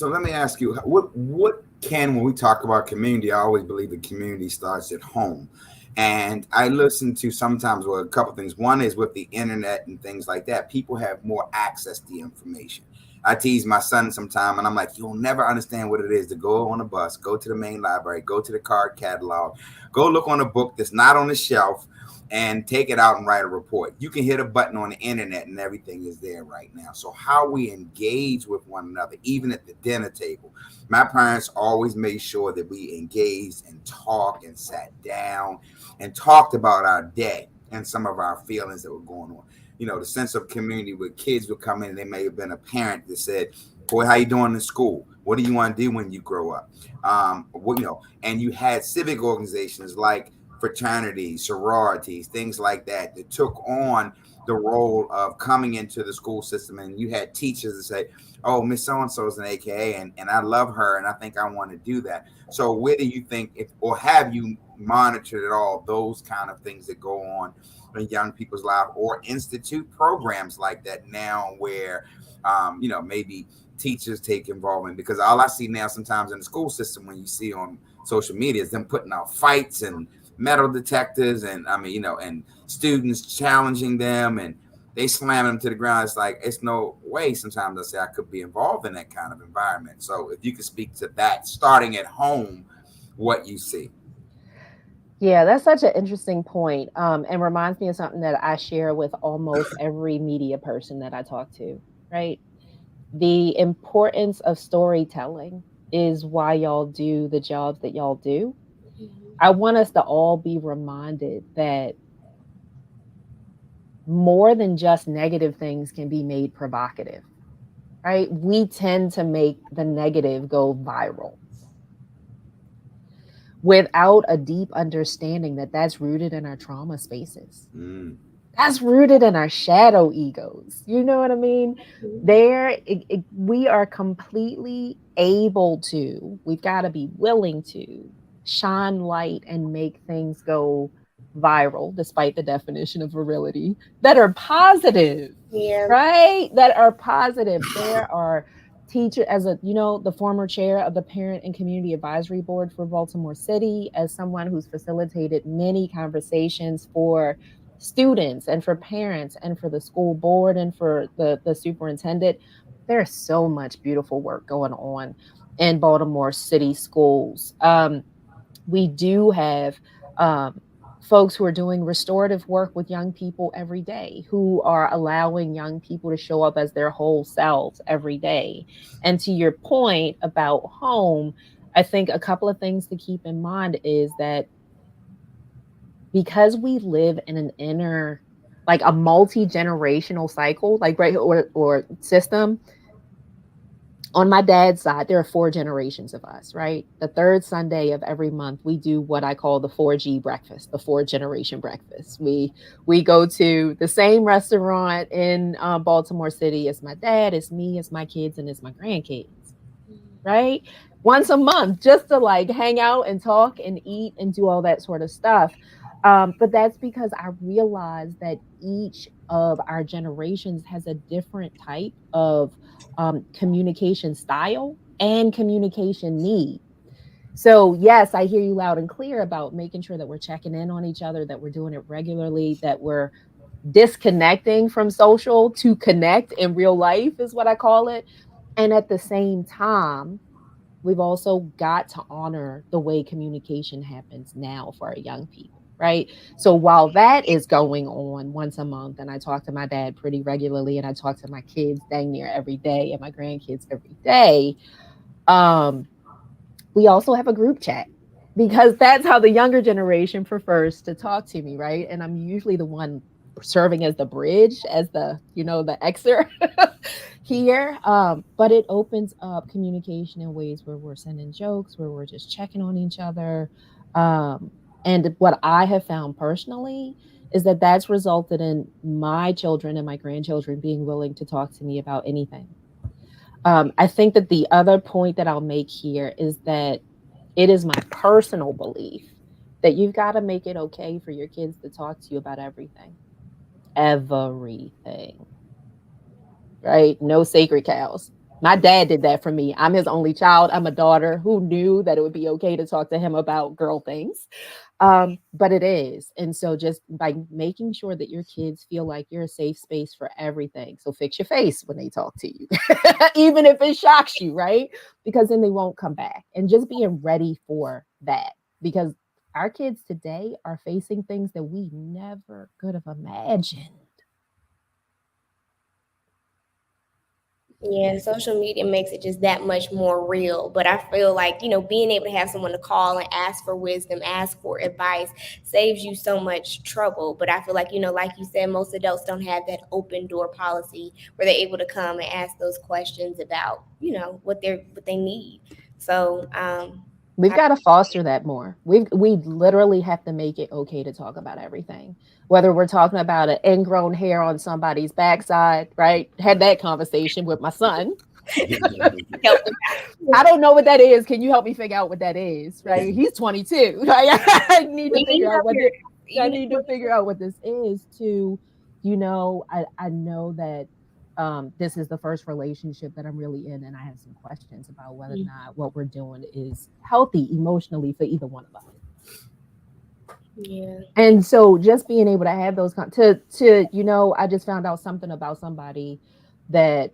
let me ask you, what can, when we talk about community, I always believe the community starts at home. And I listen to sometimes, well, a couple things. One is with the internet and things like that, people have more access to information. I tease my son sometime and I'm like, you'll never understand what it is to go on a bus, go to the main library, go to the card catalog, go look on a book that's not on the shelf and take it out and write a report. You can hit a button on the internet and everything is there right now. So how we engage with one another, even at the dinner table. My parents always made sure that we engaged and talked and sat down and talked about our day and some of our feelings that were going on. You know, the sense of community where kids would come in and they may have been a parent that said, boy, how you doing in school? What do you want to do when you grow up? And you had civic organizations like fraternities, sororities, things like that, that took on the role of coming into the school system and you had teachers that say, oh, Miss So-and-so is an AKA and I love her and I think I want to do that. So where do you think, if or have you monitored at all those kind of things that go on in young people's lives, or institute programs like that now where, maybe teachers take involvement? Because all I see now sometimes in the school system, when you see on social media, is them putting out fights and metal detectors and and students challenging them and they slam them to the ground. It's like, it's no way sometimes I say I could be involved in that kind of environment. So if you could speak to that, starting at home, what you see. Yeah, that's such an interesting point, and reminds me of something that I share with almost every media person that I talk to, right? The importance of storytelling is why y'all do the jobs that y'all do. I want us to all be reminded that more than just negative things can be made provocative, right? We tend to make the negative go viral without a deep understanding that that's rooted in our trauma spaces. Mm. That's rooted in our shadow egos. You know what I mean? We are completely able to, we've got to be willing to shine light and make things go viral, despite the definition of virility, that are positive, Yeah. right? That are positive. There are teacher as a the former chair of the parent and community advisory board for Baltimore City, as someone who's facilitated many conversations for students and for parents and for the school board and for the superintendent. There's so much beautiful work going on in Baltimore City schools. We do have um, folks who are doing restorative work with young people every day, who are allowing young people to show up as their whole selves every day. And to your point about home, I think a couple of things to keep in mind is that because we live in an inner, like a multi-generational cycle, like right, or system. On my dad's side, there are four generations of us, right? The third Sunday of every month, we do what I call the 4G breakfast, the four generation breakfast. We go to the same restaurant in Baltimore City as my dad, as me, as my kids, and as my grandkids, right? Once a month, just to like hang out and talk and eat and do all that sort of stuff. But that's because I realized that each of our generations has a different type of communication style and communication need. So, yes, I hear you loud and clear about making sure that we're checking in on each other, that we're doing it regularly, that we're disconnecting from social to connect in real life, is what I call it. And at the same time, we've also got to honor the way communication happens now for our young people, right? So while that is going on once a month, and I talk to my dad pretty regularly, and I talk to my kids dang near every day, and my grandkids every day, um, we also have a group chat, because that's how the younger generation prefers to talk to me, right? And I'm usually the one serving as the bridge, as the Xer here. But it opens up communication in ways where we're sending jokes, where we're just checking on each other. And what I have found personally is that that's resulted in my children and my grandchildren being willing to talk to me about anything. I think that the other point that I'll make here is that it is my personal belief that you've got to make it okay for your kids to talk to you about everything. Everything, right? No sacred cows. My dad did that for me. I'm his only child. I'm a daughter who knew that it would be okay to talk to him about girl things. But it is. And so just by making sure that your kids feel like you're a safe space for everything. So fix your face when they talk to you, even if it shocks you, right? Because then they won't come back. And just being ready for that. Because our kids today are facing things that we never could have imagined. Yeah, social media makes it just that much more real. But I feel like, being able to have someone to call and ask for wisdom, ask for advice saves you so much trouble. But I feel like, like you said, most adults don't have that open door policy where they're able to come and ask those questions about, what they need. So, We've got to foster that more. We literally have to make it okay to talk about everything, whether we're talking about an ingrown hair on somebody's backside, right? Had that conversation with my son. Help them I don't know what that is. Can you help me figure out what that is? Right? He's 22. Right? I need to figure out what this, I need to figure out what this is. To, I know that this is the first relationship that I'm really in, and I have some questions about whether or not what we're doing is healthy emotionally for either one of us. Yeah. And so just being able to have those I just found out something about somebody that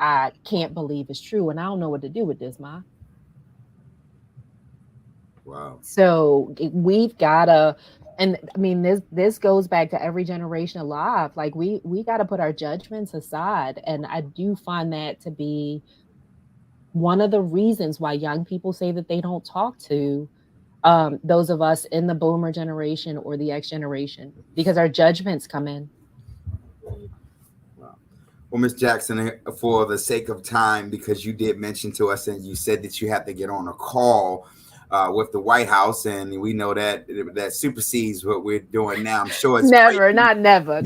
I can't believe is true, and I don't know what to do with this, Ma. Wow. So we've gotta, and I mean this goes back to every generation alive. Like we gotta put our judgments aside, and I do find that to be one of the reasons why young people say that they don't talk to those of us in the boomer generation or the X generation, because our judgments come in. Wow. Well, Ms. Jackson, for the sake of time, because you did mention to us and you said that you had to get on a call with the White House, and we know that supersedes what we're doing now. I'm sure it's never, not never.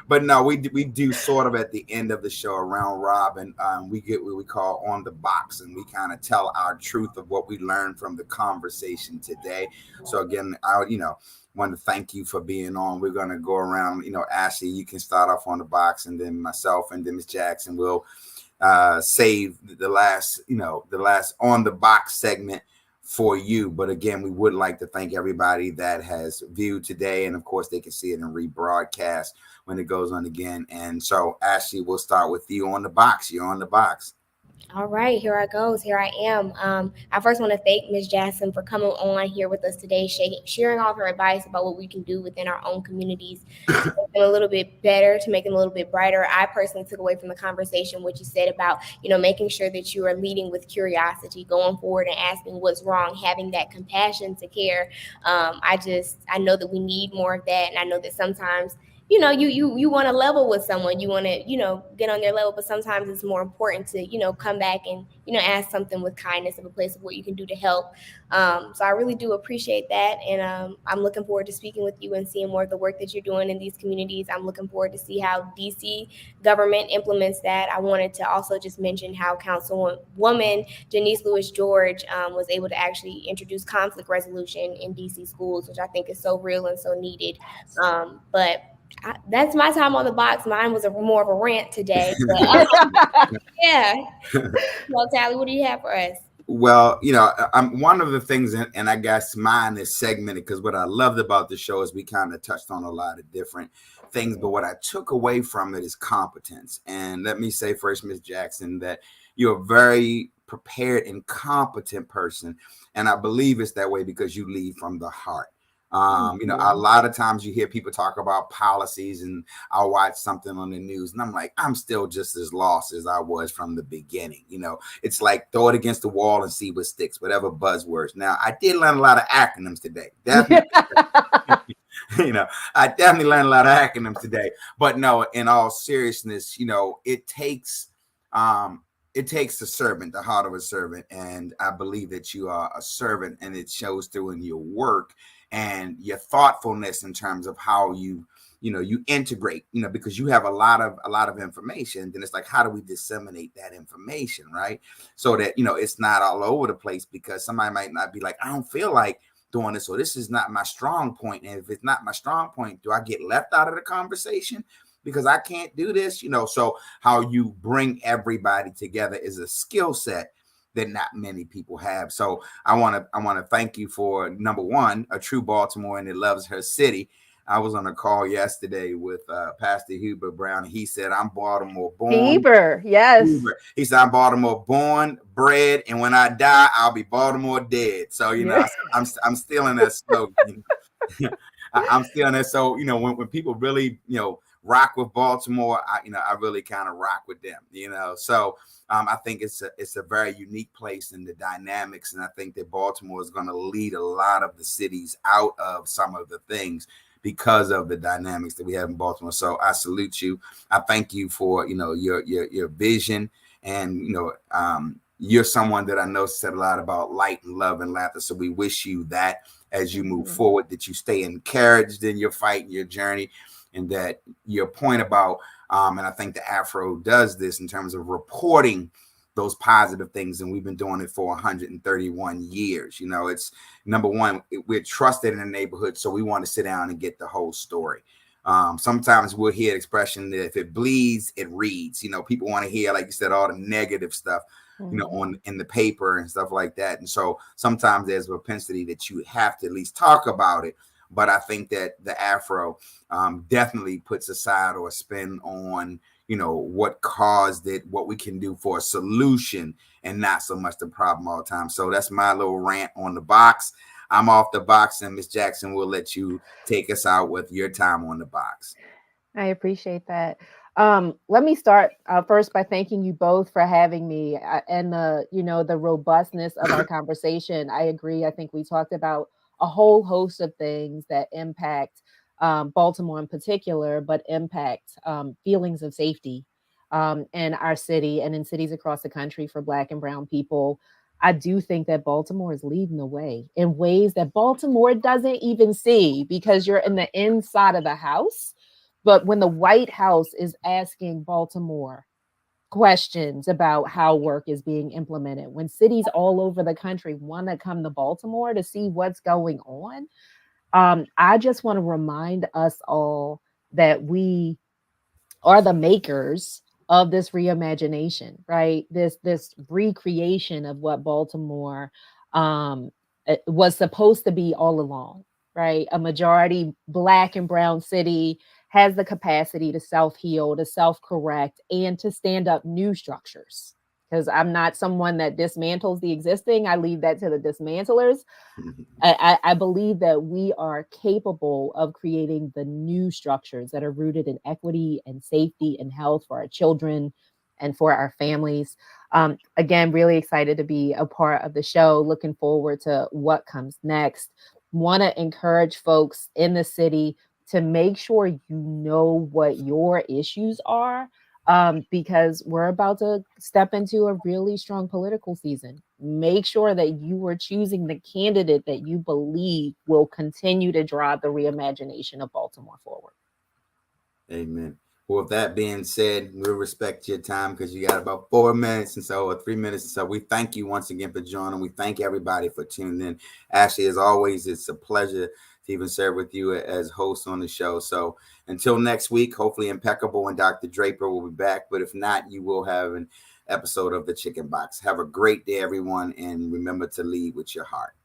But no, we do sort of at the end of the show around Robin. We get what we call on the box, and we kind of tell our truth of what we learned from the conversation today. So again, I want to thank you for being on. We're going to go around. Ashley, you can start off on the box, and then myself, and then Ms. Jackson will save the last on the box segment for you. But again, we would like to thank everybody that has viewed today, and of course they can see it in rebroadcast when it goes on again. And so Ashley, we'll start with you on the box. You're on the box. All right, here I goes. Here I am. I first want to thank Ms. Jackson for coming on here with us today, sharing all of her advice about what we can do within our own communities to make them a little bit better, to make them a little bit brighter. I personally took away from the conversation what you said about, making sure that you are leading with curiosity, going forward and asking what's wrong, having that compassion to care. I know that we need more of that, and I know that sometimes you want to level with someone, you want to, get on their level, but sometimes it's more important to, come back and, ask something with kindness of a place of what you can do to help. So I really do appreciate that. And I'm looking forward to speaking with you and seeing more of the work that you're doing in these communities. I'm looking forward to see how DC government implements that. I wanted to also just mention how Councilwoman Janice Lewis George was able to actually introduce conflict resolution in DC schools, which I think is so real and so needed. But that's my time on the box. Mine was more of a rant today. But, yeah. Well, Tally, what do you have for us? Well, I'm one of the things, and I guess mine is segmented, because what I loved about the show is we kind of touched on a lot of different things, but what I took away from it is competence. And let me say first, Ms. Jackson, that you're a very prepared and competent person. And I believe it's that way because you lead from the heart. A lot of times you hear people talk about policies, and I'll watch something on the news and I'm like, I'm still just as lost as I was from the beginning. It's like throw it against the wall and see what sticks, whatever buzzwords. Now, I did learn a lot of acronyms today. Definitely. I definitely learned a lot of acronyms today. But no, in all seriousness, it takes a servant, the heart of a servant. And I believe that you are a servant, and it shows through in your work and your thoughtfulness in terms of how you integrate, because you have a lot of information. Then it's like, how do we disseminate that information, right? So that, it's not all over the place, because somebody might not be like, I don't feel like doing this, or this is not my strong point. And if it's not my strong point, do I get left out of the conversation because I can't do this? So how you bring everybody together is a skill set that not many people have. So I want to thank you for, number one, a true Baltimorean that loves her city. I was on a call yesterday with Pastor Hubert Brown. And he said, I'm Baltimore born. Heber, yes. Hubert. He said, I'm Baltimore born, bred, and when I die, I'll be Baltimore dead. So, I'm still in that slogan. I'm still in that. So, when people really, rock with Baltimore, I really kind of rock with them, So I think it's a very unique place in the dynamics. And I think that Baltimore is going to lead a lot of the cities out of some of the things because of the dynamics that we have in Baltimore. So I salute you. I thank you for, your vision and, you're someone that I know said a lot about light and love and laughter. So we wish you that as you move forward, that you stay encouraged in your fight and your journey, and that your point about, and I think the Afro does this in terms of reporting those positive things, and we've been doing it for 131 years. You know, it's number one, we're trusted in the neighborhood, so we want to sit down and get the whole story. Sometimes we'll hear the expression that if it bleeds, it reads. You know, people want to hear, like you said, all the negative stuff, you know, in the paper and stuff like that. And so sometimes there's a propensity that you have to at least talk about it. But I think that the Afro definitely puts aside or a spin on, you know, what caused it, what we can do for a solution, and not so much the problem all the time. So that's my little rant on the box. I'm off the box, and Miss Jackson will let you take us out with your time on the box. I appreciate that. Let me start first by thanking you both for having me and the robustness of our conversation. I agree. I think we talked about a whole host of things that impact Baltimore in particular, but impact feelings of safety in our city and in cities across the country for Black and Brown people. I do think that Baltimore is leading the way in ways that Baltimore doesn't even see, because you're in the inside of the house. But when the White House is asking Baltimore questions about how work is being implemented, when cities all over the country want to come to Baltimore to see what's going on, I just want to remind us all that we are the makers of this reimagination, right? This recreation of what Baltimore um, was supposed to be all along, right? A majority Black and Brown city has the capacity to self-heal, to self-correct, and to stand up new structures. Because I'm not someone that dismantles the existing. I leave that to the dismantlers. I believe that we are capable of creating the new structures that are rooted in equity and safety and health for our children and for our families. Again, really excited to be a part of the show. Looking forward to what comes next. Want to encourage folks in the city to make sure you know what your issues are, because we're about to step into a really strong political season. Make sure that you are choosing the candidate that you believe will continue to drive the reimagination of Baltimore forward. Amen. Well, with that being said, we'll respect your time because you got about 4 minutes and so, or 3 minutes. And so we thank you once again for joining. We thank everybody for tuning in. Ashley, as always, it's a pleasure to even serve with you as host on the show. So until next week, hopefully Impeccable and Dr. Draper will be back. But if not, you will have an episode of The Chicken Box. Have a great day, everyone. And remember to lead with your heart.